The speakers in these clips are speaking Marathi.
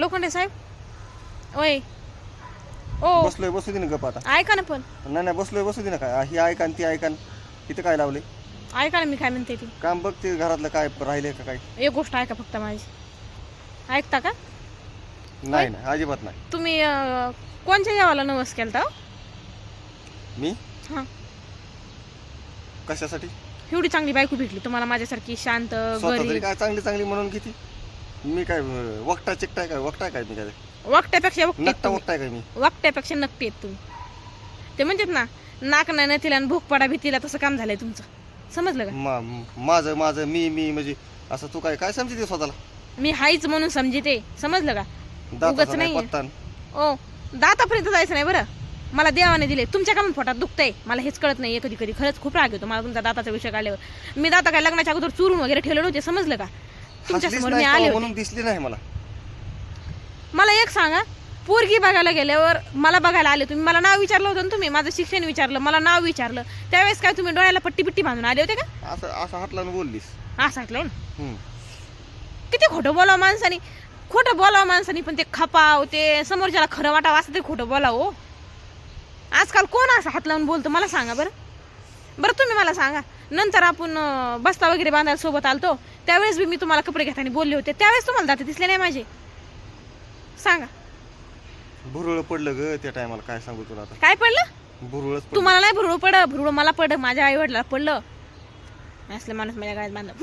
लोखंडे साहेब ओय ओ बसलोय बसू दे ना गप आता. ऐका ना पण नाही बसलोय बसू दे ना. काय ही ऐका आणि ती ऐका इथं काय लावले ऐका ना मी काय म्हणते ती काम बघ ते घरातलं काय राहिले का काय. एक गोष्ट ऐका फक्त माझी ऐकता का नाही नाही अजिबात नाही. तुम्ही कोणत्या देवाला नवस केलता हो? मी हां कशासाठी एवढी चांगली बायको भेटली तुम्हाला माझ्यासारखी शांत स्वतः तरी गरीब काय चांगली चांगली म्हणून किती मी काय वक्ता चिकटाय काय वक्ताय काय मी काय वाकट्यापेक्षा नकटा वक्ताय काय मी वाकट्यापेक्षा नकटी आहेत तुम्ही ते म्हणतात ना नाक नाही नतीला आणि भूक पडा भीतीला तसं काम झालंय तुमचं समजलं का माझं माझं मी मी म्हणजे असं तू काय काय समजते स्वतःला. मी हाईच म्हणून समजते समजलं का उगाच दाताचा नाही नाहीये. पत्ता. ओ दातापर्यंत जायचं नाही बरं मला देवाने दिले तुमच्या का पोटात दुखतंय मला हेच कळत नाही कधी कधी खरंच खूप राग येतो मला तुमचा दाताचा विषय काढल्यावर मी दाता काय लग्नाच्या अगोदर चुरून वगैरे ठेवलं नव्हते समजलं का तुमच्या हसलीच समोर मी नाही आले तेव्हा होते. म्हणून दिसली नाही मला. मला एक सांगा पोरगी बघायला गेल्यावर मला बघायला आले तुम्ही मला नाव विचारलं होतं ना तुम्ही माझं शिक्षण विचारलं मला नाव विचारलं त्यावेळेस काय तुम्ही डोळ्याला पट्टी पिट्टी बांधून आले होते का असं असं हात लावून बोललीस. असं ऐकलं ना किती खोटं बोलावं माणसानी खोटं बोलावं माणसानी पण ते खपाव ते समोरच्याला खरं वाटावं असं ते खोटं बोलावं हो. आजकाल कोण असं हात लावून बोलतो मला सांगा बरं बरं तुम्ही मला सांगा नंतर आपण बस्ता वगैरे बांधायला सोबत आलतो त्यावेळेस बी मी तुम्हाला कपडे घेताना बोलले होते त्यावेळेस तुम्हाला दाते दिसले नाही माझे सांगा. भुरळ पडलं ग त्या टायमाला काय सांगू तुला आता. काय पडलं भुरळच पडलं. तुम्हाला नाही भुरळ पड भुरळ मला पड माझ्या आई वडिलाला पडलं असलं माणूस माझ्या गायत बांधलं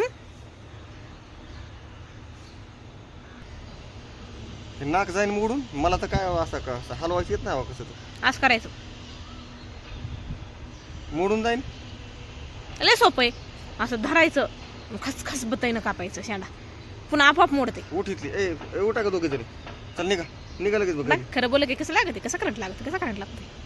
ते नाक जाईन मोडून मला तर काय असं का असं हलवायचं येत नाही कसं तर असं करायचं मोडून जाईन. लय सोपं आहे असं धरायचं खसखस बतईनं कापायचं शेंडा पुन्हा आपोआप मोडते. उठ इथली ए उठा का दोघे तरी चल निघा निघा लगेच बघ. खरं बोल की कसं लागते कसं करंट लागतं कसं करंट लागतं